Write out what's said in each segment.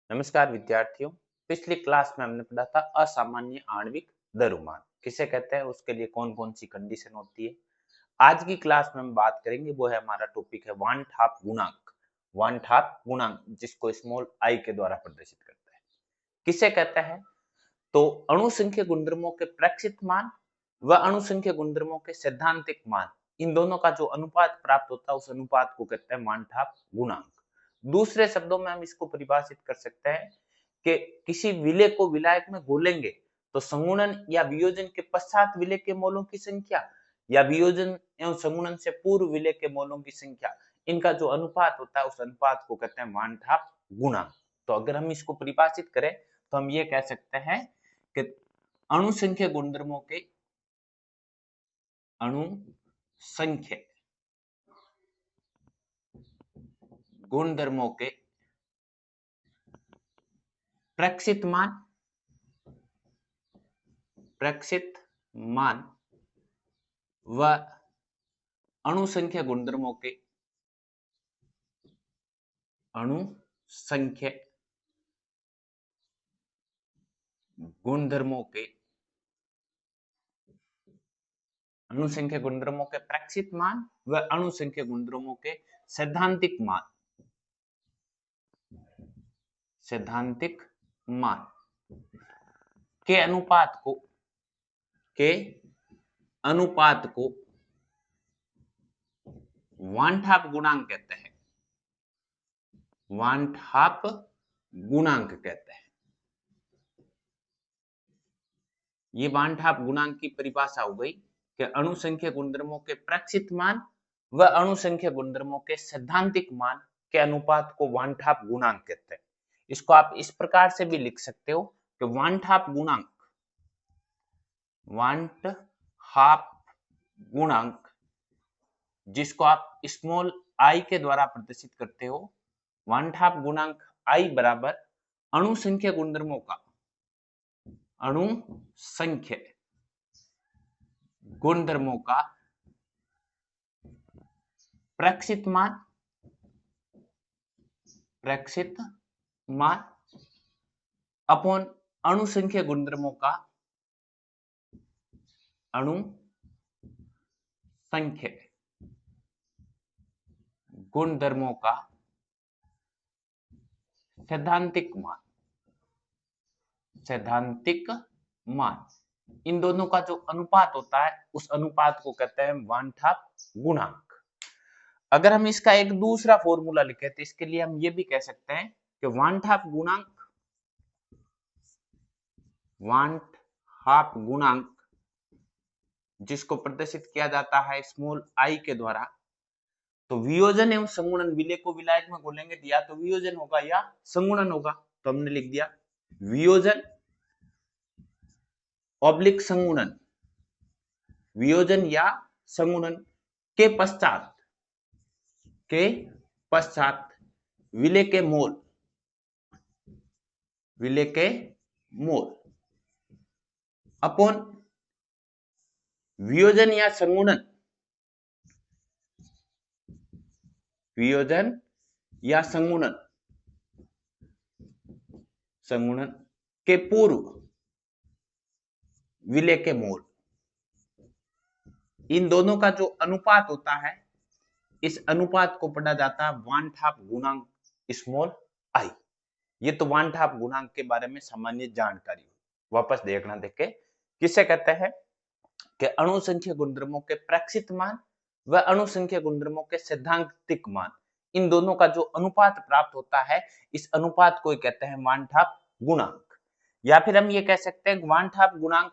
नमस्कार विद्यार्थियों। पिछली क्लास में हमने पढ़ा था असामान्य आणविक द्रव्यमान किसे कहते हैं, उसके लिए कौन कौन सी कंडीशन होती है। आज की क्लास में हम बात करेंगे, वो है हमारा टॉपिक है वान हाफ गुणांक। वान हाफ गुणांक जिसको स्मॉल आई के द्वारा प्रदर्शित करता है, किसे कहते हैं। तो अणु संख्या गुणधर्मों के प्रेक्षित मान व अणु संख्या गुणधर्मों के सैद्धांतिक मान, इन दोनों का जो अनुपात प्राप्त होता है उस अनुपात को कहते हैं वान हाफ गुणांक। दूसरे शब्दों में हम इसको परिभाषित कर सकते हैं कि किसी विलेय को विलायक में घोलेंगे तो संगुणन या वियोजन के पश्चात विलेय के मोलों की संख्या या वियोजन एवं संगुणन से पूर्व विलेय के मोलों की संख्या, इनका जो अनुपात होता है उस अनुपात को कहते हैं वान हाफ गुणांक। तो अगर हम इसको परिभाषित करें तो हम ये कह सकते हैं कि अणु संख्या गुणधर्मों के अणु संख्या गुणधर्मों के प्रेक्षित मान व अणु संख्या गुणधर्मों के अणु संख्या गुणधर्मों के अणु संख्या गुणधर्मों के प्रेक्षित मान व अणु संख्या गुणधर्मों के सैद्धांतिक मान के अनुपात को वान हाफ गुणांक कहते हैं। वान हाफ गुणांक कहते हैं। ये वान हाफ गुणांक की परिभाषा हो गई कि अणु संख्या गुणधर्मों के प्रेक्षित मान व अणु संख्या गुणधर्मों के सैद्धांतिक मान के अनुपात को वान हाफ गुणांक कहते हैं। इसको आप इस प्रकार से भी लिख सकते हो कि वान हाफ गुणांक जिसको आप स्मॉल आई के द्वारा प्रदर्शित करते हो। वान हाफ गुणांक आई बराबर अणु संख्या गुणधर्मों का प्रेक्षित मान अपॉन अणु संख्या गुणधर्मों का सैद्धांतिक मान, इन दोनों का जो अनुपात होता है उस अनुपात को कहते हैं वान हाफ गुणांक। अगर हम इसका एक दूसरा फॉर्मूला लिखें तो इसके लिए हम ये भी कह सकते हैं कि वान हाफ गुणांक जिसको प्रदर्शित किया जाता है स्मॉल आई के द्वारा, तो वियोजन एवं संगुणन विलेय को विलायक में घोलेंगे तो या तो वियोजन होगा या संगुणन होगा। तो हमने लिख दिया वियोजन ऑब्लिक संगुणन, वियोजन या संगुणन के पश्चात विलेय के मोल अपॉन वियोजन या संगुणन के पूर्व विलेय के मोल। इन दोनों का जो अनुपात होता है इस अनुपात को पढ़ा जाता है वान हाफ गुणांक स्मॉल आई। ये तो वान हाफ गुणांक के बारे में सामान्य जानकारी। वापस देखना, देखे किसे कहते हैं कि अणु संख्या गुणधर्मों के प्रेक्षित मान व अणु संख्या गुणधर्मों के सैद्धांतिक मान, इन दोनों का जो अनुपात प्राप्त होता है इस अनुपात को कहते हैं वान हाफ गुणांक। या फिर हम ये कह सकते हैं वान हाफ गुणांक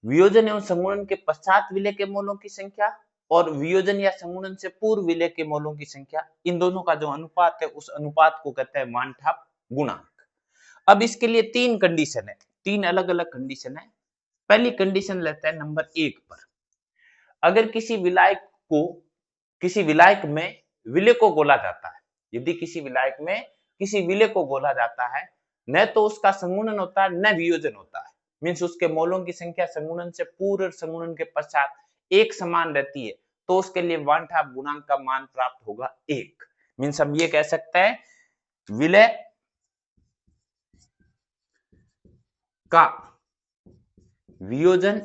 वियोजन एवं संगुणन के पश्चात विलेय के मोलों की संख्या और वियोजन या संगुणन से पूर्व विलेय के मोलों की संख्या, इन दोनों का जो अनुपात है उस अनुपात को कहते हैं वान हाफ गुणांक। अब इसके लिए तीन कंडीशन है, तीन अलग अलग कंडीशन है। पहली कंडीशन लेते हैं नंबर 1 पर। अगर किसी विलायक में विलेय को घोला जाता है, यदि किसी विलायक में किसी विलेय को घोला जाता है, न तो उसका संगुणन होता है न वियोजन होता है, मीन्स उसके मोलों की संख्या संगुणन से पूर्व और संगुणन के पश्चात एक समान रहती है, तो उसके लिए वान हाफ गुणांक का मान प्राप्त होगा 1। मीन्स हम ये कह सकते हैं विलेय का वियोजन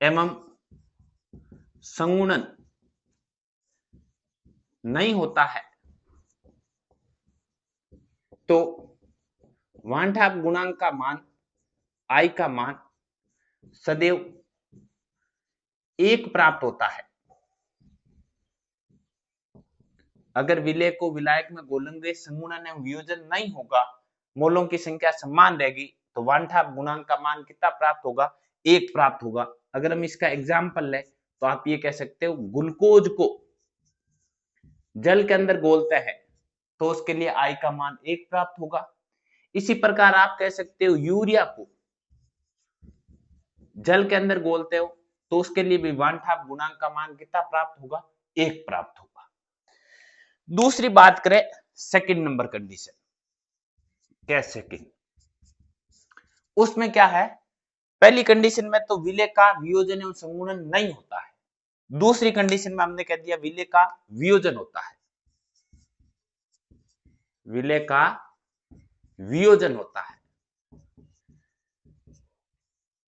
एवं संगुणन नहीं होता है तो वान ठाप गुणांक का मान आई का मान सदैव 1 प्राप्त होता है। अगर विलय को विलायक में घोलेंगे, संगुणन एवं वियोजन नहीं होगा, मोलों की संख्या समान रहेगी, तो वान ठाप गुणांक का मान कितना प्राप्त होगा? 1 प्राप्त होगा। अगर हम इसका एग्जाम्पल लें तो आप ये कह सकते हो ग्लूकोज को जल के अंदर घोलते हैं तो उसके लिए आई का मान 1 प्राप्त होगा। इसी प्रकार आप कह सकते हो यूरिया को जल के अंदर घोलते हो तो उसके लिए भी वान ठाप गुणांक का मान कितना प्राप्त होगा? 1 प्राप्त होगा। दूसरी बात करें सेकंड नंबर कंडीशन, कैसे कि उसमें क्या है? पहली कंडीशन में तो विलय का वियोजन एवं संगुणन नहीं होता है। दूसरी कंडीशन में हमने कह दिया विलय का वियोजन होता है, विलय का वियोजन होता है,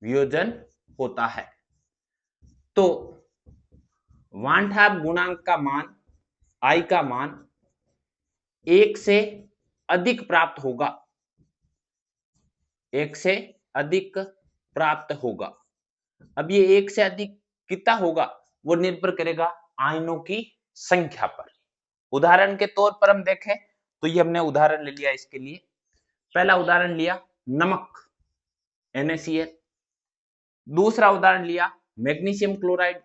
वियोजन होता है। तो वान ठाप गुणांक का मान आई का मान 1 से अधिक प्राप्त होगा, 1 से अधिक प्राप्त होगा। अब ये 1 से अधिक कितना होगा वो निर्भर करेगा आयनों की संख्या पर। उदाहरण के तौर पर हम देखें तो ये हमने उदाहरण ले लिया इसके लिए। पहला उदाहरण लिया नमक NaCl, दूसरा उदाहरण लिया मैग्नीशियम क्लोराइड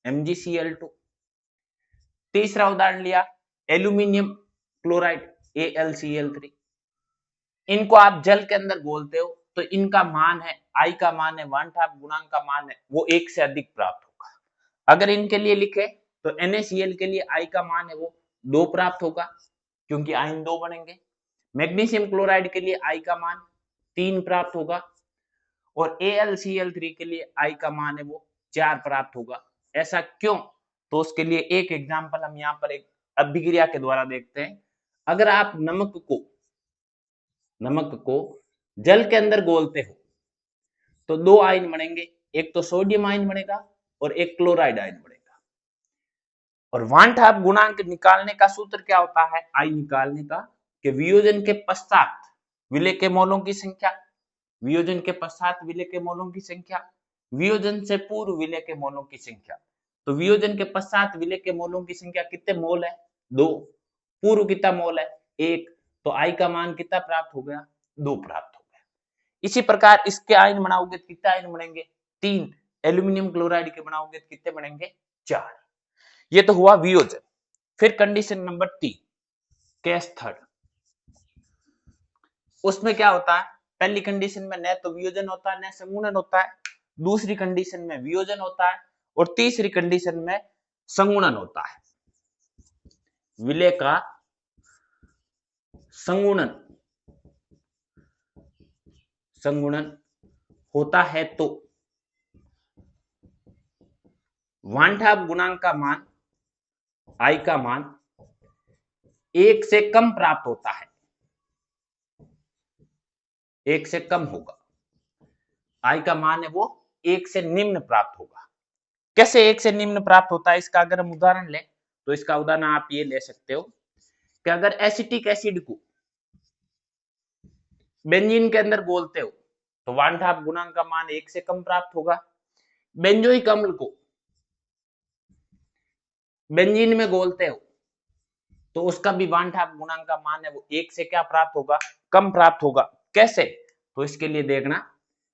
MgCl2, तीसरा उदाहरण लिया एल्यूमिनियम क्लोराइड AlCl3। इनको आप जल के अंदर घोलते हो तो इनका मान है आई का मान है, वान ठाप गुणांक का मान है वो 1 से अधिक प्राप्त होगा। अगर इनके लिए लिखे तो NaCl के लिए आई का मान है वो 2 प्राप्त होगा क्योंकि आयन 2 बनेंगे। मैग्नीशियम क्लोराइड के लिए आई का मान 3 प्राप्त होगा और AlCl3 के लिए आई का मान है वो 4 प्राप्त होगा। ऐसा क्यों? तो उसके लिए एक एग्जांपल हम यहाँ पर एक अभिक्रिया के द्वारा देखते हैं। अगर आप नमक को जल के अंदर घोलते हो तो 2 आयन बनेंगे, एक तो सोडियम आयन बनेगा और एक क्लोराइड आयन बनेगा। और वान ठाप गुणांक निकालने का सूत्र क्या होता है आई निकालने का? कि वियोजन के पश्चात विलय के मोलों की संख्या, वियोजन के पश्चात विलय के मोलों की संख्या, वियोजन से पूर्व विलय के मोलों की संख्या। तो वियोजन के पश्चात विलय के मोलों की संख्या कितने मोल है? 2। पूर्व कितना मोल है? 1। तो आई का मान कितना प्राप्त हो गया? 2 प्राप्त हो गया। इसी प्रकार इसके आयन बनाओगे तो कितने आयन बनेंगे? 3। एल्यूमिनियम क्लोराइड के बनाओगे तो कितने बनेंगे? 4। ये तो हुआ वियोजन। फिर कंडीशन नंबर 3, केस थर्ड। उसमें क्या होता है? पहली कंडीशन में न तो वियोजन होता है न संगुणन होता है, दूसरी कंडीशन में वियोजन होता है और तीसरी कंडीशन में संगुणन होता है। विलय का संगुणन होता है तो वान ठाप गुणांक का मान आई का मान 1 से कम प्राप्त होता है, 1 से कम होगा। आई का मान है वो 1 से निम्न प्राप्त होगा। कैसे 1 से निम्न प्राप्त होता है? इसका अगर हम उदाहरण लें तो इसका उदाहरण आप ये ले सकते हो कि अगर एसिटिक एसिड को बेंजीन के अंदर घोलते हो तो वान ठाप गुणांक का मान 1 से कम प्राप्त होगा। बेंजोइक अम्ल को बेंजीन में घोलते हो तो उसका भी वान ठाप गुणांक का मान है वो 1 से क्या प्राप्त होगा? कम प्राप्त होगा। कैसे? तो इसके लिए देखना,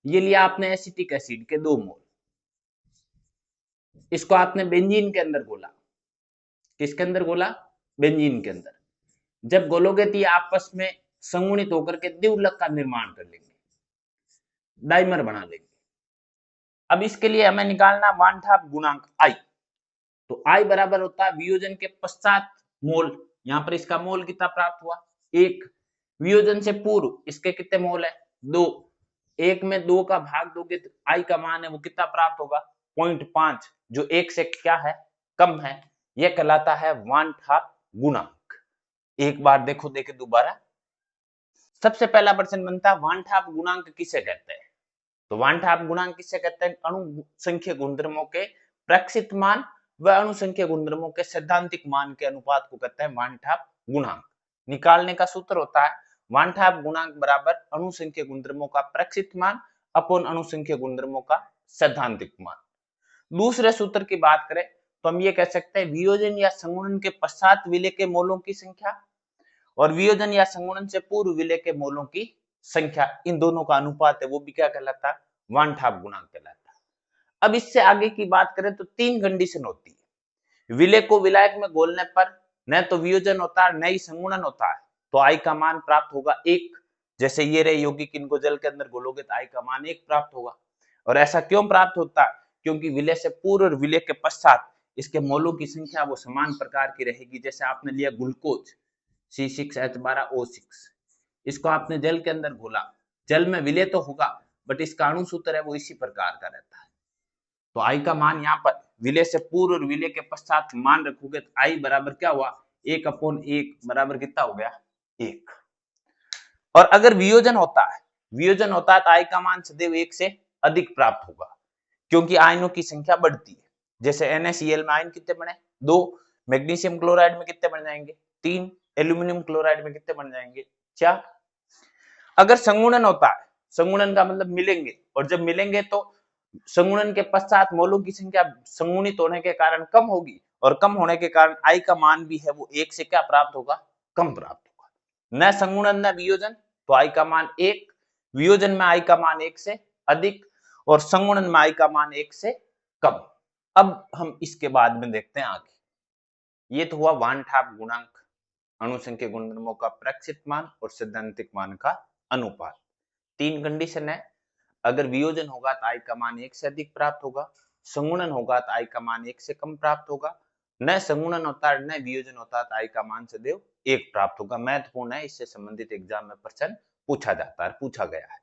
ये लिया आपने एसिटिक एसिड के 2 मोल, इसको आपने बेंजीन के अंदर घोला। किसके अंदर घोला? बेंजीन के अंदर। जब घोलोगे तो ये आपस में संगुणित होकर के द्विघटक का निर्माण कर लेंगे, डाइमर बना लेंगे। अब इसके लिए हमें निकालना वान ठाप गुणांक आई। तो आई बराबर होता है वियोजन के पश्चात मोल, यहां पर इसका मोल कितना प्राप्त हुआ? 1। वियोजन से पूर्व इसके कितने मोल है? 2। 1 में 2 का भाग दोगे तो आई का मान है वो कितना प्राप्त होगा? 0.5, जो 1 से क्या है? कम है। यह कहलाता है वान ठाप गुणांक। एक बार देखे दोबारा। सबसे पहला प्रश्न बनता है वान ठाप गुणांक किसे कहते हैं? तो वान ठाप गुणांक किसे कहते हैं? अणु संख्या गुणधर्मों के प्रक्षिप्त मान व अणु संख्या गुणधर्मों के सैद्धांतिक मान के अनुपात को कहते हैं वान ठाप गुणांक। निकालने का सूत्र होता है वान ठाप गुणांक बराबर अणु संख्या गुणधर्मों का प्रक्षिप्त मान अपॉन अणु संख्या गुणधर्मों का सैद्धांतिक मान। दूसरे सूत्र की बात करें तो हम ये कह सकते हैं वियोजन या संगुणन के पश्चात विलय के मोलों की संख्या और वियोजन या संगुणन से पूर्व विलय के मोलों की संख्या, इन दोनों का अनुपात है वो भी क्या कहलाता है? वान ठाप गुणांक कहलाता है। अब इससे आगे की बात करें तो तीन कंडीशन होती है। विलय को विलायक में घोलने पर न तो वियोजन होता है न ही संगुणन होता है, तो आई का मान प्राप्त होगा 1। जैसे ये रहे यौगिक, इनको जल के अंदर घोलोगे तो आई का मान 1 प्राप्त होगा। और ऐसा क्यों प्राप्त होता है? क्योंकि विलय से पूर्व और विलय के पश्चात इसके मोलों की संख्या वो समान प्रकार की रहेगी। जैसे आपने लिया ग्लूकोज C6H12O6, इसको आपने जल के अंदर घोला, जल में विलय तो होगा बट इसका अणु सूत्र है वो इसी प्रकार का रहता है। तो आई का मान यहाँ पर विलय से पूर्व और विलय के पश्चात मान रखोगे तो आई बराबर क्या हुआ? 1/1 बराबर कितना हो गया? 1। और अगर वियोजन होता है तो आई का मान सदैव 1 से अधिक प्राप्त होगा, क्योंकि आयनों की संख्या बढ़ती है। जैसे NaCl में आयन कितने बने? 2। मैग्नीशियम क्लोराइड में कितने बन जाएंगे? 3। एल्यूमिनियम क्लोराइड में कितने बन जाएंगे? 4। अगर संगुणन होता है, संगुणन का मतलब मिलेंगे, और जब मिलेंगे तो संगुणन के पश्चात मोलों की संख्या संगुणित होने के कारण कम होगी, और कम होने के कारण आई का मान भी है वो 1 से क्या प्राप्त होगा? कम प्राप्त होगा। न संगुणन न वियोजन तो आई का मान 1, वियोजन में आई का मान 1 से अधिक और संगुणन में आई का मान 1 से कम। अब हम इसके बाद में देखते हैं आगे। ये तो हुआ वान ठाप गुणांक, अणु संख्या गुणधर्मों का प्रक्षिप्त मान और सैद्धांतिक मान का अनुपात। तीन कंडीशन है, अगर वियोजन होगा तो आई का मान 1 से अधिक प्राप्त होगा, संगुणन होगा तो आई का मान 1 से कम प्राप्त होगा, न संगुणन होता है न वियोजन होता तो आई का मान सदैव 1 प्राप्त होगा। महत्वपूर्ण है, इससे संबंधित एग्जाम में प्रश्न पूछा जाता है, पूछा गया है।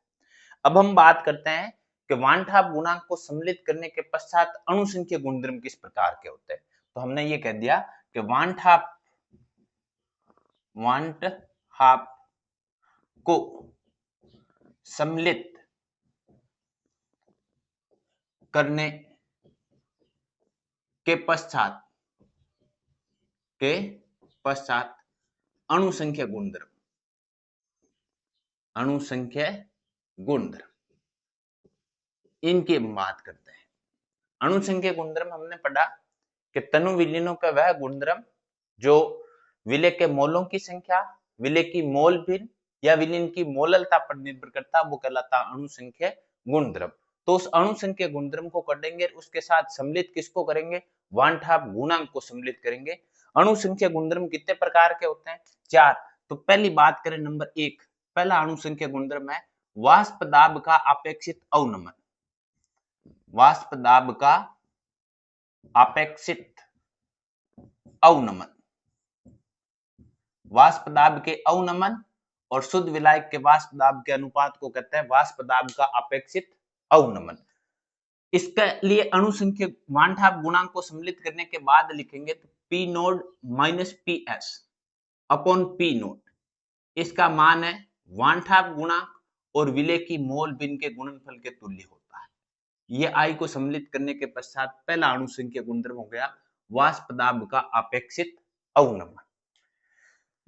अब हम बात करते हैं कि वान ठाप गुणांक को सम्मिलित करने के पश्चात अणु संख्या गुणधर्म किस प्रकार के होते हैं। तो हमने ये कह दिया कि वान ठाप को सम्मिलित करने के पश्चात अणु संख्या गुणधर्म इनकी बात करते हैं। अणु संख्या गुणधर्म हमने पढ़ा कि तनु विलीनों का वह गुणधर्म जो विलय के मोलों की संख्या, विलय की मोल भिन्न या विलीन की मोललता पर निर्भर करता, वो कहलाता अणु संख्या गुणधर्म। तो उस अणु संख्या गुणधर्म को करेंगे, उसके साथ सम्मिलित किसको करेंगे? वान ठाप गुणांक को सम्मिलित करेंगे। अणु संख्या गुणधर्म कितने प्रकार के होते हैं? 4। तो पहली बात करें नंबर 1, पहला अणु संख्या गुणधर्म है वाष्प दाब का अपेक्षित अवनमन। वाष्प दाब का अपेक्षित अवनमन, वाष्प दाब के अवनमन और शुद्ध विलायक के वाष्प दाब के अनुपात को कहते हैं वाष्प दाब का अपेक्षित अवनमन। इसके लिए अणु संख्या वान ठाप गुणांक को सम्मिलित करने के बाद लिखेंगे तो P node minus PS upon P node, इसका मान है वान ठाप गुणांक और विलय की मोल भिन्न के गुणनफल के तुल्य होता है। ये आई को सम्मिलित करने के पश्चात पहला अणु संख्या गुणधर्म हो गया वाष्प दाब का अपेक्षित अवनमन।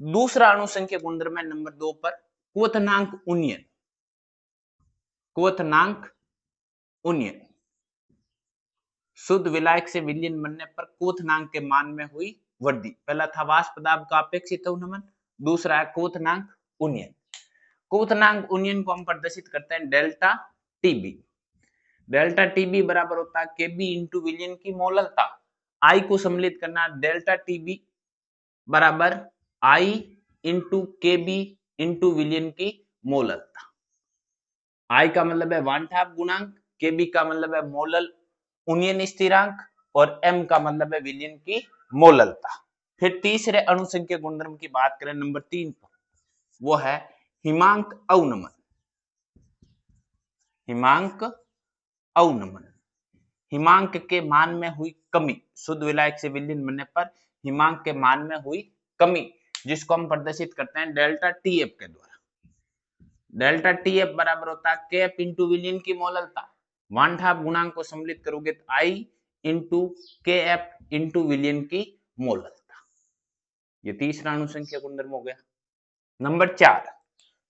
दूसरा अणु संख्या गुणधर्म है नंबर 2 पर क्वथनांक उन्नयन। क्वथनांक उन्नयन, शुद्ध विलायक से विलयन बनने पर क्वथनांक के मान में हुई वृद्धि। पहला था वाष्प दाब का अपेक्षित अवनमन, दूसरा है क्वथनांक उन्नयन। क्वथनांक उन्नयन को हम प्रदर्शित करते हैं डेल्टा टीबी। डेल्टा टीबी बराबर होता है केबी इंटू विलयन की मोललता। आई को सम्मिलित करना, डेल्टा टीबी बराबर आई इंटू केबी इंटू विलयन की मोललता। आई का मतलब है वान ठाप गुणांक, केबी का मतलब है मोलल उन्नयन स्थिरांक और एम का मतलब है विलयन की मोललता। फिर तीसरे अणु संख्या गुणधर्म की बात करें नंबर 3 पर, वो है हिमांक अवनमन। हिमांक अवनमन, हिमांक के मान में हुई कमी, शुद्ध विलायक से विलयन बनने पर हिमांक के मान में हुई कमी, जिसको हम प्रदर्शित करते हैं डेल्टा टीएफ के द्वारा। डेल्टा टी एफ बराबर होता है के एफ इंटू विलयन की मोललता। वांट हाफ गुणांक को सम्मिलित करोगे तो आई इंटू के एफ इंटू विलयन की मोललता। ये तीसरा अणुसंख्या गुणधर्म हो गया। नंबर 4,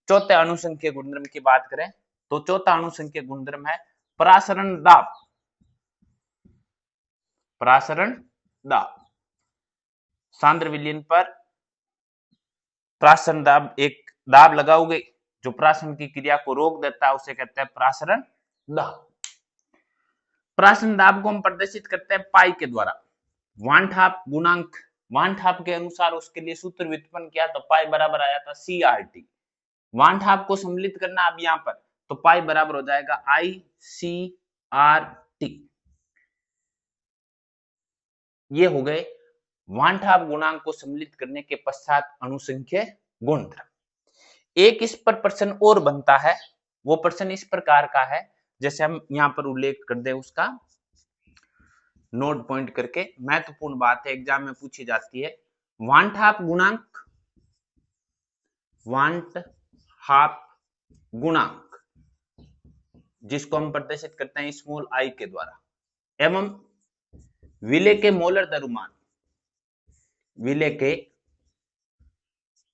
चौथे अणुसंख्या गुणधर्म की बात करें तो चौथा अणुसंख्या गुणधर्म है परासरण दाब। परासरण दाब, सांद्र विलयन पर परासरण दाब, एक दाब लगाओगे जो परासरण की क्रिया को रोक देता है उसे कहते हैं परासरण दाब। परासरण दाब को हम प्रदर्शित करते हैं पाई के द्वारा। वांट हाफ गुणांक, वांट हाफ के अनुसार उसके लिए सूत्र व्युत्पन्न किया तो पाई बराबर आया था C R T. Want half को सम्मिलित करना अब यहां पर तो पाई बराबर हो जाएगा आई सी आर टी। ये हो गए वांट हाफ गुणांक को सम्मिलित करने के पश्चात अणुसंख्या गुणधर्म। एक इस पर प्रश्न और बनता है, वो प्रश्न इस प्रकार का है, जैसे हम यहां पर उल्लेख कर दें उसका नोट पॉइंट करके, महत्वपूर्ण बात है, एग्जाम में पूछी जाती है। वांट हाफ गुणांक, वांट हाफ गुणांक जिसको हम प्रदर्शित करते हैं स्मॉल आई के द्वारा, एवं विलेय के मोलर द्रव्यमान, विलेय के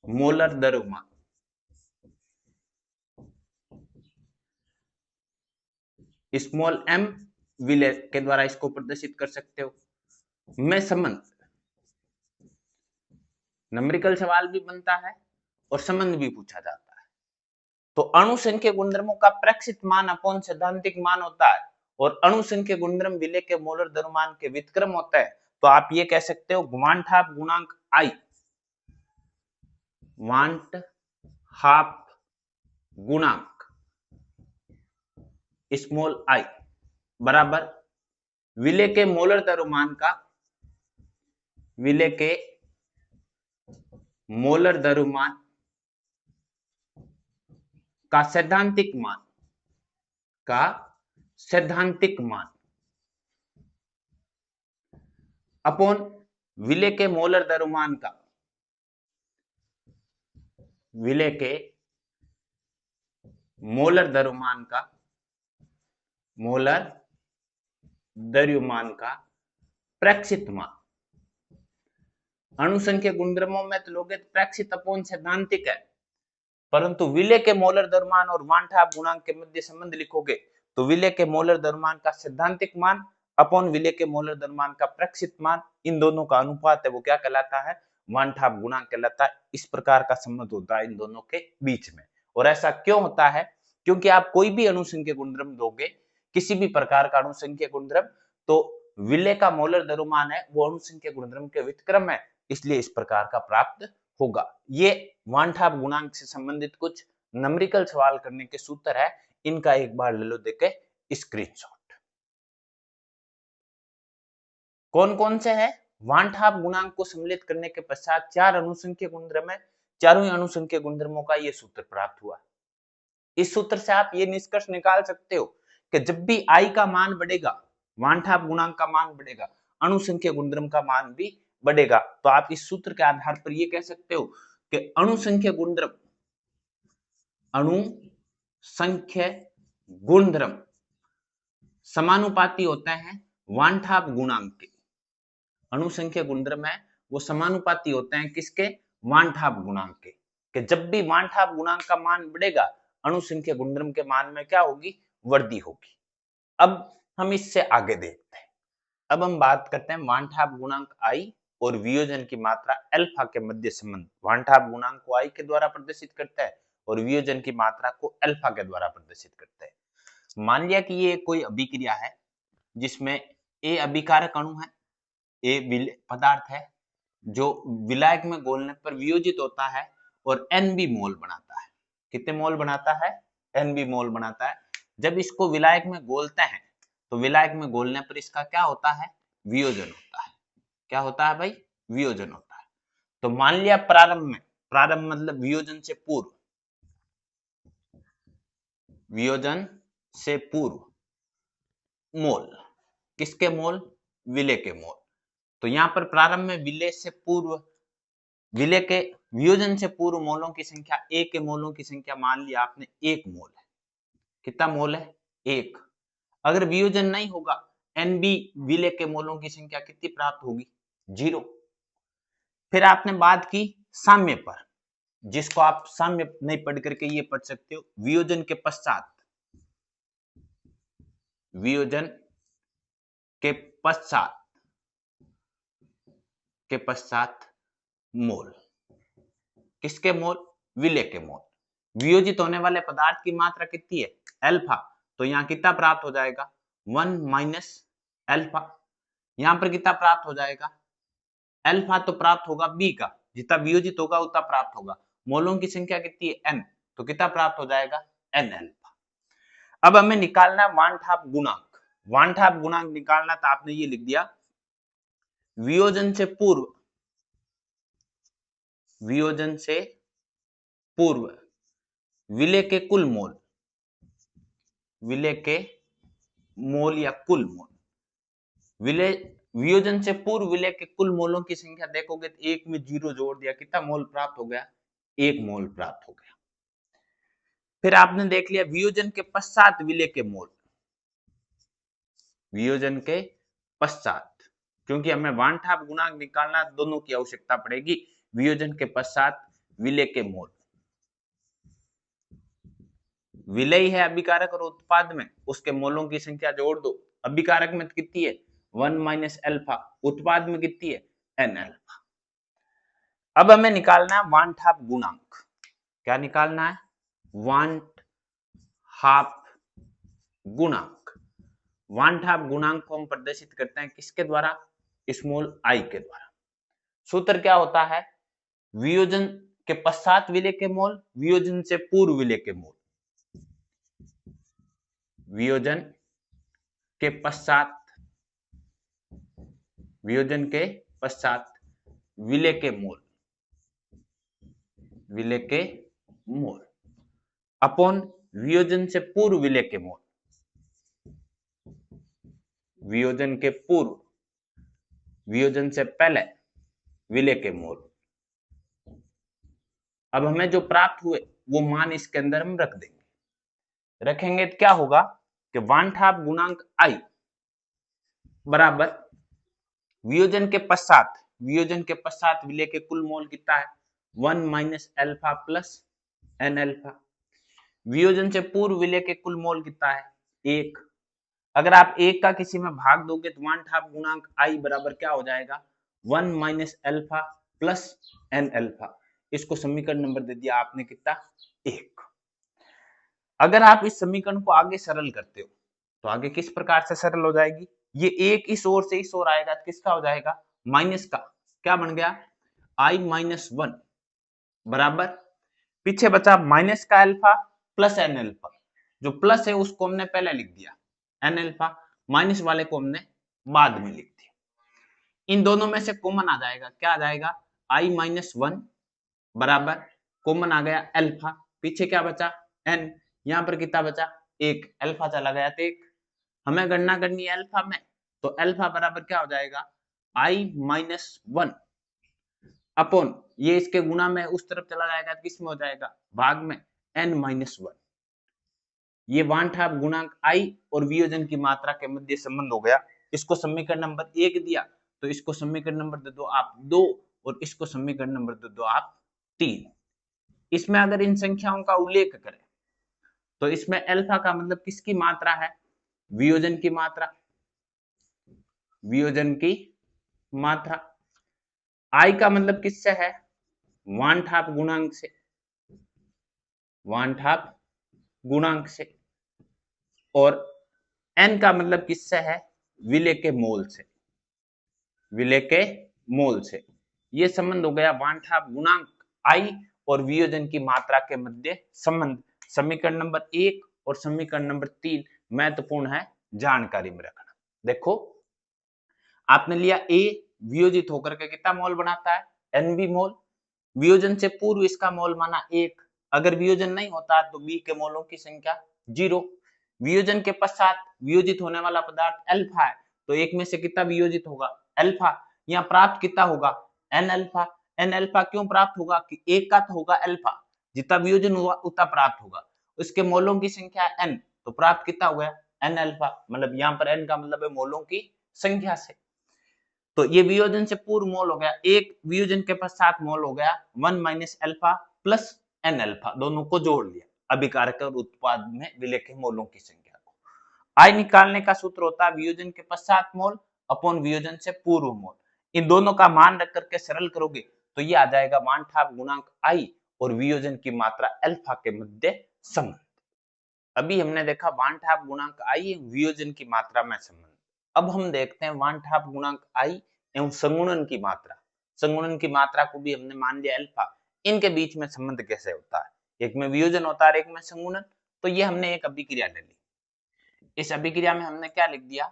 मोलर द्रव्यमान स्मॉल एम विलेय के द्वारा इसको प्रदर्शित कर सकते हो। में संबंध, न्यूमेरिकल सवाल भी बनता है और संबंध भी पूछा जाता है। तो अणुसंख्या गुणधर्मों का प्रेक्षित मान अपॉन सैद्धांतिक मान होता है और अणुसंख्या गुणधर्म विलेय के मोलर द्रव्यमान के व्युत्क्रम होता है। तो आप ये कह सकते हो वांट हाफ गुणांक आई, वांट हाफ गुणांक स्मॉल आई बराबर विलेय के मोलर द्रव्यमान का, विलेय के मोलर द्रव्यमान का सैद्धांतिक मान, का सैद्धांतिक मान अपॉन विलेय के मोलर द्रव्यमान का, विलेय के मोलर द्रव्यमान का, मोलर द्रव्यमान का प्रेक्षित मान। अणुसंख्या गुणधर्मों में तो लोगे तो प्रेक्षित अपॉन सैद्धांतिक है, परंतु विलेय के मोलर द्रव्यमान और वांट हाफ गुणांक के मध्य संबंध लिखोगे तो विलेय के मोलर द्रव्यमान का सैद्धांतिक मान अपॉन विलेय के मोलर द्रव्यमान का प्रेक्षित मान, इन दोनों का अनुपात है वो क्या कहलाता है, वांट हाफ गुणांक कहलाता है। इस प्रकार का संबंध होता है इन दोनों के बीच में। और ऐसा क्यों होता है, क्योंकि आप कोई भी अणुसंख्या गुणधर्म दोगे, किसी भी प्रकार का अणुसंख्या गुणधर्म, तो विलेय का मोलर द्रव्यमान है वो अणुसंख्या गुणधर्म के व्युत्क्रम है, इसलिए इस प्रकार का प्राप्त होगा। ये वांट हाफ गुणांक से संबंधित कुछ न्यूमेरिकल सवाल करने के सूत्र है, इनका एक बार ले लो देखे स्क्रीनशॉट। कौन कौन से है, वांट हाफ गुणांक को सम्मिलित करने के पश्चात 4 अणुसंख्या गुणधर्म है, चारों ही अणुसंख्या गुणधर्मों का ये सूत्र प्राप्त हुआ। इस सूत्र से आप ये निष्कर्ष निकाल सकते हो कि जब भी आई का मान बढ़ेगा, वांट हाफ गुणांक का मान बढ़ेगा, अणुसंख्या गुणधर्म का मान भी बढ़ेगा। तो आप इस सूत्र के आधार पर ये कह सकते हो कि अणुसंख्या गुणधर्म, अणुसंख्या गुणधर्म समानुपाती होते हैं वांट हाफ गुणांक के। अणुसंख्या गुणधर्म है वो समानुपाती होते हैं किसके, वांट हाफ गुणांक के। कि जब भी वांट हाफ गुणांक का मान बढ़ेगा अणुसंख्या गुणधर्म के मान में क्या होगी, वृद्धि होगी। अब हम इससे आगे देखते हैं। अब हम बात करते हैं वांट हाफ गुणांक आई और वियोजन की मात्रा अल्फा के मध्य संबंध। वांट हाफ गुणांक को आई के द्वारा प्रदर्शित करता है और वियोजन की मात्रा को अल्फा के द्वारा प्रदर्शित करता है। मान लिया कि ये कोई अभिक्रिया है जिसमें ए अभिकारक अणु है, ए पदार्थ है जो विलायक में घोलने पर वियोजित होता है और एनबी मोल बनाता है। कितने मोल बनाता है, एनबी मोल बनाता है। जब इसको विलायक में घोलते हैं तो विलायक में घोलने पर इसका क्या होता है, वियोजन होता है। क्या होता है भाई, वियोजन होता है। तो मान लिया प्रारंभ में, प्रारंभ मतलब वियोजन से पूर्व, वियोजन से पूर्व मोल, किसके मोल, विलेय के मोल। तो यहां पर प्रारंभ में विलेय से पूर्व विलय के वियोजन से पूर्व मोलों की संख्या ए के मोलों की संख्या मान लिया आपने 1 मोल है। कितना मोल है? 1। अगर वियोजन नहीं होगा एनबी विलय के मोलों की संख्या कितनी प्राप्त होगी? 0। फिर आपने बात की साम्य पर, जिसको आप साम्य नहीं पढ़ करके ये पढ़ सकते हो, वियोजन के पश्चात, वियोजन के पश्चात मोल। किसके मोल? विलय के मोल। वियोजित होने वाले पदार्थ की मात्रा कितनी है? अल्फा। तो यहाँ कितना प्राप्त हो जाएगा? 1 माइनस अल्फा। यहां पर कितना प्राप्त हो जाएगा? अल्फा तो प्राप्त होगा बी का, जितना वियोजित होगा उतना प्राप्त होगा। मोलों की संख्या कितनी है? एन। तो कितना प्राप्त हो जाएगा? N alpha. अब हमें निकालना है वान हाफ गुणांक। वान हाफ गुणांक निकालना तो आपने ये लिख दिया, वियोजन से पूर्व, वियोजन से पूर्व विलय के कुल मोल, विलय के मोल या कुल मोल, विलय वियोजन से पूर्व विलय के कुल मोलों की संख्या देखोगे तो 1 में 0 जोड़ दिया, कितना मोल प्राप्त हो गया? 1 मोल प्राप्त हो गया। फिर आपने देख लिया वियोजन के पश्चात विलय के मोल, वियोजन के पश्चात, क्योंकि हमें वान हाफ गुणांक निकालना, दोनों की आवश्यकता पड़ेगी। वियोजन के पश्चात विलय के मोल, विलय है अभिकारक और उत्पाद में, उसके मोलों की संख्या जोड़ दो। अभिकारक में कितनी है? 1 माइनस अल्फा। उत्पाद में कितनी है? N alpha. अब हमें निकालना है वान हाफ गुणांक। क्या निकालना है? वान हाफ गुणांक। वान हाफ गुणांक को हम प्रदर्शित करते हैं किसके द्वारा? स्मॉल आई के द्वारा। सूत्र क्या होता है? वियोजन के पश्चात विलय के मोल, वियोजन से पूर्व विलय के मोल, वियोजन के पश्चात, वियोजन के पश्चात विलय के मोल, विलय के मोल अपॉन वियोजन से पूर्व विलय के मोल, वियोजन के पूर्व, वियोजन से पहले विलय के मोल। अब हमें जो प्राप्त हुए वो मान इसके अंदर हम रख देंगे। रखेंगे तो क्या होगा कि वान हाफ गुणांक आई बराबर वियोजन के पश्चात, वियोजन के पश्चात विलय के कुल मोल कितना है? 1 minus alpha plus N alpha. वियोजन से पूर्व विलय के कुल मोल कितना है? 1। अगर आप 1 का किसी में भाग दोगे तो वान हाफ गुणांक आई बराबर क्या हो जाएगा? 1 minus alpha plus N alpha. इसको समीकरण नंबर दे दिया आपने कितना? 1। अगर आप इस समीकरण को आगे सरल करते हो तो आगे किस प्रकार से सरल हो जाएगी? ये 1 इस ओर से इस ओर आएगा तो किसका हो जाएगा? माइनस का। क्या बन गया? आई माइनस 1 बराबर, पीछे बचा माइनस का अल्फा प्लस एन अल्फा। जो प्लस है उसको हमने पहले लिख दिया एन अल्फा, माइनस वाले को हमने बाद में लिख दिया। इन दोनों में से कॉमन आ जाएगा, क्या आ जाएगा? आई माइनस 1 बराबर, कॉमन आ गया अल्फा, पीछे क्या बचा? एन। यहां पर कितना बचा? 1। अल्फा चला गया तो 1। हमें गणना करनी है अल्फा में, तो अल्फा बराबर क्या हो जाएगा? आई माइनस 1 अपॉन, ये इसके गुणा में उस तरफ चला जाएगा तो किस में हो जाएगा? भाग में, एन माइनस 1। ये वान हाफ गुणांक आई और वियोजन की मात्रा के मध्य संबंध हो गया। इसको समीकरण नंबर 1 दिया तो इसको समीकरण नंबर दे दो आप 2 और इसको समीकरण नंबर दे दो आप 3। इसमें अगर इन संख्याओं का उल्लेख करें तो इसमें अल्फा का मतलब किसकी मात्रा है? वियोजन की मात्रा, वियोजन की मात्रा। आई का मतलब किससे है? वान हाफ गुणांक से, वान हाफ गुणांक से। और एन का मतलब किससे है? विलय के मोल से, विलय के मोल से। ये संबंध हो गया वान हाफ गुणांक आई और वियोजन की मात्रा के मध्य संबंध। समीकरण नंबर 1 और समीकरण नंबर 3 महत्वपूर्ण है जानकारी में रखना। देखो आपने लिया ए वियोजित होकर के कितना मोल बनाता है? एनबी मोल। वियोजन से पूर्व इसका मोल माना 1। अगर वियोजन नहीं होता तो बी के मोलों की संख्या 0। वियोजन के पश्चात वियोजित होने वाला पदार्थ अल्फा है तो 1 में से कितना वियोजित होगा? अल्फा। यहाँ प्राप्त कितना होगा? N alpha. एन अल्फा क्यों प्राप्त होगा कि एक का तो होगा अल्फा, जितना वियोजन हुआ उतना प्राप्त होगा, उसके मोलों की संख्या एन, तो प्राप्त कितना हुआ एन अल्फा, मतलब यहाँ पर एन का मतलब है मोलों की संख्या से। तो ये वियोजन से पूर्व मोल हो गया, एक वियोजन के पश्चात मोल हो गया 1 minus alpha plus N alpha, दोनों को जोड़ लिया अभिकारक और उत्पाद में विलय के मोलों की संख्या को। आई निकालने का सूत्र होता है वियोजन के पश्चात मोल अपॉन वियोजन से पूर्व मोल। इन दोनों का मान रख करके सरल करोगे तो ये आ जाएगा वांछाप गुणांक आई और वियोजन की मात्रा अल्फा के मध्य संबंध। अभी हमने देखा वांछाप गुणांक आई वियोजन की मात्रा में संबंध। अब हम देखते हैं वांछाप गुणांक आई एवं संगुणन की मात्रा। संगुणन की मात्रा को भी हमने मान लिया अल्फा, इनके बीच में संबंध कैसे होता है, एक में वियोजन होता है एक में संगुणन। तो ये हमने एक अभिक्रिया ले ली, इस अभिक्रिया में हमने क्या लिख दिया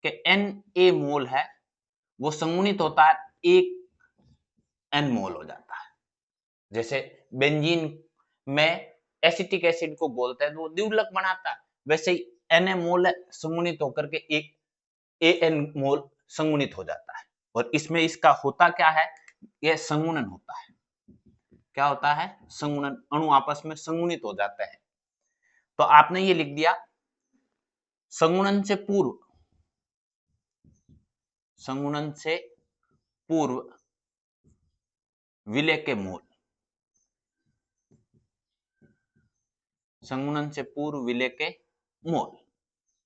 कि एन ए मोल है वो संगुणित होता है एक एन मोल हो जाता है। जैसे बेंजीन में एसिटिक एसिड को बोलते हैं तो वो द्विघटक बनाता है, वैसे ही एन मोल संगुणित होकर के एक ए एन मोल संगुणित हो जाता है। और इसमें इसका होता क्या है, यह संगुणन होता है। क्या होता है, संगुणन, अणु आपस में संगुणित हो जाते हैं। तो आपने ये लिख दिया संगुणन से पूर्व, संगुणन से पूर्व विलय के मोल, संगुणन से पूर्व विलय के मोल।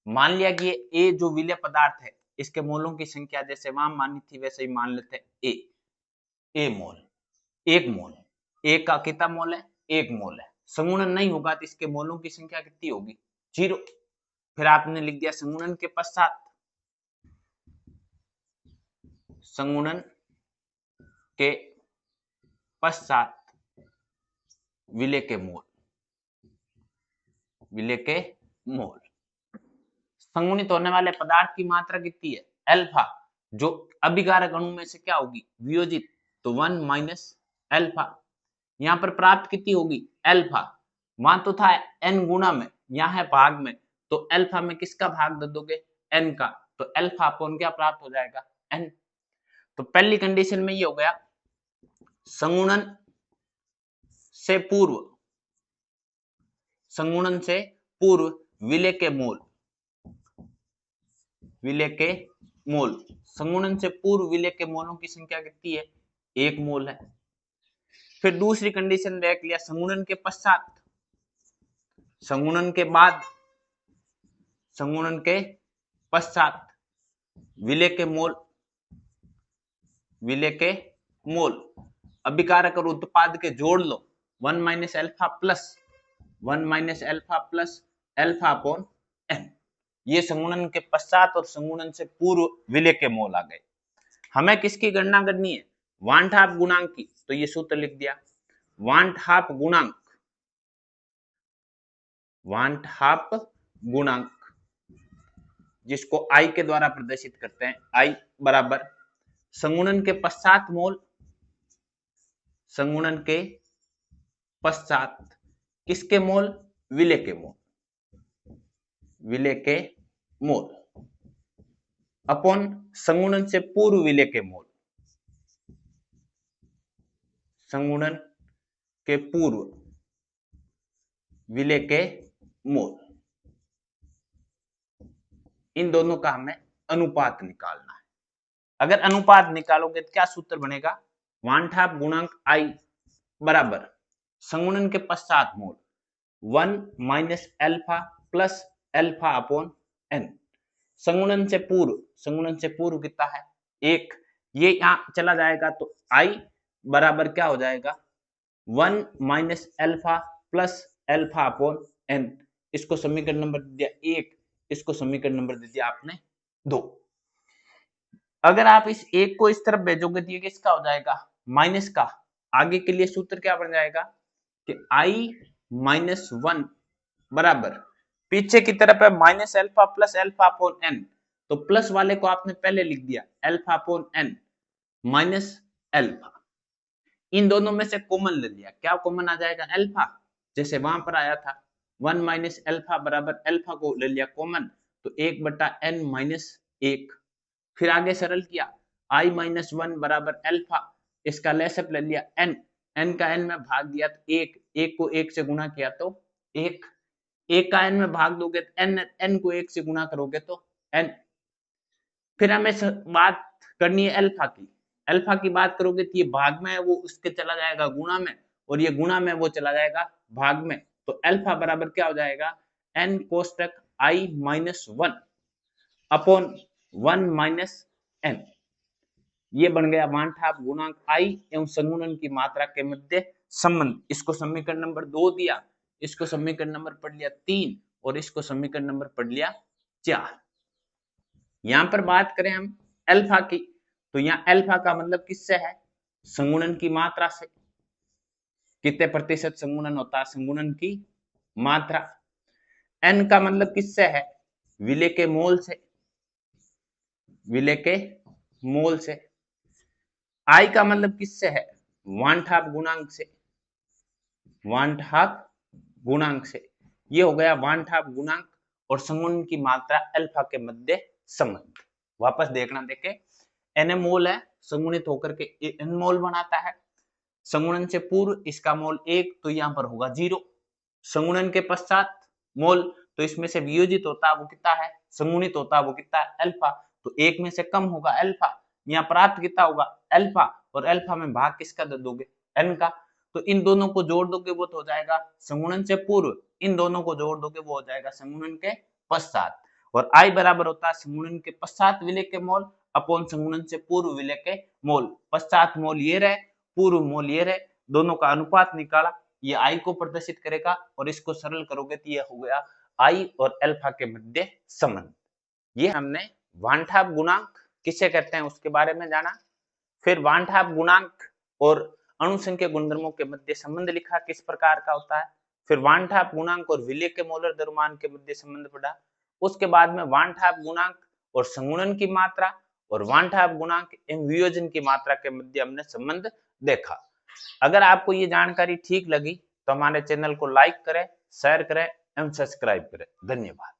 मान लिया कि ए जो विलय पदार्थ है इसके मोलों की संख्या जैसे वहां मानी थी वैसे ही मान लेते हैं ए मोल, एक मोल, ए का कितना मोल है, एक मोल है। संगुणन नहीं होगा तो इसके मोलों की संख्या कितनी होगी, 0। फिर आपने लिख दिया संगुणन के पश्चात, संगुणन के पश्चात विलय के मोल, विलय के मोल। संगुणित होने वाले पदार्थ की मात्रा कितनी है अल्फा, जो अभिकारक अणु में से क्या होगी वियोजित, तो 1 माइनस अल्फा। यहाँ पर प्राप्त कितनी होगी अल्फा, वहां तो था एन गुणा में, यहाँ है भाग में, तो अल्फा में किसका भाग दे दोगे एन का, तो अल्फा अपॉन क्या प्राप्त हो जाएगा एन। तो पहली कंडीशन में ये हो गया संगुणन से पूर्व, संगुणन से पूर्व विलय के मोल, विलय के मोल, संगुणन से पूर्व विलय के मोलों की संख्या कितनी है, एक मोल है। फिर दूसरी कंडीशन देख लिया संगुणन के पश्चात, संगुणन के बाद, संगुणन के पश्चात विलय के मोल, विलय के मोल अभिकारक और उत्पाद के जोड़ लो 1 minus alpha plus 1 minus alpha plus alpha upon N. ये संगुणन के पश्चात और संगुणन से पूर्व विलय के मोल आ गए। हमें किसकी गणना करनी है, वांछाप गुणांक की, तो ये सूत्र लिख दिया वांछाप गुणांक, वांछाप गुणांक जिसको आई के द्वारा प्रदर्शित करते हैं, आई बराबर संगुणन के पश्चात मोल, संगुणन के पश्चात किसके मोल, विलय के मोल, विलय के मोल अपॉन संगुणन से पूर्व विलय के मोल, संगुणन के पूर्व विलय के मोल। इन दोनों का हमें अनुपात निकालना है। अगर अनुपात निकालोगे तो क्या सूत्र बनेगा, वांछाप गुणांक आई बराबर संगुणन के पश्चात मोल 1 minus alpha plus alpha upon n. संगुणन से पूर्व, संगुणन से पूर्व कितना है एक, ये यहां चला जाएगा तो आई बराबर क्या हो जाएगा 1 minus alpha plus alpha upon N. इसको समीकरण नंबर दे दिया 1, इसको समीकरण नंबर दे दिया आपने 2। अगर आप इस एक को इस तरफ भेजोगे तो ये किसका हो जाएगा माइनस का, आगे के लिए सूत्र क्या बन जाएगा कि आई माइनस 1 बराबर पीछे की तरफ है minus alpha plus alpha upon n, तो प्लस वाले को आपने पहले लिख दिया alpha upon n minus alpha. इन दोनों में से कॉमन ले लिया, क्या कॉमन आ जाएगा अल्फा, जैसे वहां पर आया था 1 माइनस अल्फा बराबर अल्फा को ले लिया कॉमन, तो 1 बटा एन माइनस 1। फिर आगे सरल किया i माइनस 1 बराबर अल्फा, इसका लेसअप ले लिया n, n का n में भाग दिया तो एक, एक को एक से गुना किया तो एक, एक का n में भाग दोगे तो n, n को एक से गुना करोगे तो n। फिर हमें बात करनी है अल्फा की, अल्फा की बात करोगे तो ये भाग में है वो उसके चला जाएगा गुणा में, और ये गुणा में वो चला जाएगा भाग में, तो अल्फा बराबर क्या हो जाएगा n कोष्टक i minus 1 upon 1 minus n। ये बन गया वांछाप गुणांक i एवं संगुणन की मात्रा के मध्य संबंध। इसको समीकरण नंबर 2 दिया, इसको समीकरण नंबर पढ़ लिया 3 और इसको समीकरण नंबर पढ़ लिया 4। यहां पर बात करें हम अल्फा की, तो यहाँ अल्फा का मतलब किससे है, संगुणन की मात्रा से। कितने प्रतिशत संगुणन होता है, संगुणन की मात्रा। n का मतलब किससे है, विलेय के मोल से, विलेय के मोल से। i का मतलब किससे है, वांछाप गुणांक से, वांछाप गुणांक से। ये हो गया वांछाप गुणांक और संगुणन की मात्रा अल्फा के मध्य संबंध। वापस देखना, देखे n मोल है, संगुणित होकर के n मोल बनाता है। संगुणन से पूर्व इसका मोल 1 तो यहाँ पर होगा 0, संगुणन के पश्चात मोल तो इसमें से वियोजित होता है वो कितना है, संगुणित होता है वो कितना है अल्फा, तो 1 में से कम होगा अल्फा। यहाँ प्राप्त कितना होगा अल्फा, और अल्फा में भाग किसका दे दोगे n का, तो इन दोनों को जोड़ दोगे वो तो हो जाएगा संगुणन से पूर्व, इन दोनों को जोड़ दोगे वो हो जाएगा संगुणन के पश्चात। और i बराबर होता है संगुणन के पश्चात विलेय के मोल अपॉन संगुणन से पूर्व विलेय के मोल। पश्चात मोल ये रहे, पूर्व मोल ये रहे, दोनों का अनुपात निकाला, ये i को प्रदर्शित करेगा और इसको सरल करोगे तो ये हो गया i और अल्फा के मध्य संबंध। ये हमने वांछाप गुणांक किसे कहते हैं उसके बारे में जाना। फिर वांछाप गुणांक और अणुसंख्यक गुणधर्मों के मध्य संबंध लिखा किस प्रकार का होता है। फिर वांछाप गुणांक और विलेय के मोलर द्रव्यमान के मध्य संबंध पढ़ा। उसके बाद में वांछाप गुणांक और संगुणन की मात्रा और वांछाप गुणांक एवं वियोजन की मात्रा के मध्य हमने संबंध देखा। अगर आपको ये जानकारी ठीक लगी तो हमारे चैनल को लाइक करें, शेयर करें एवं सब्सक्राइब करें। धन्यवाद।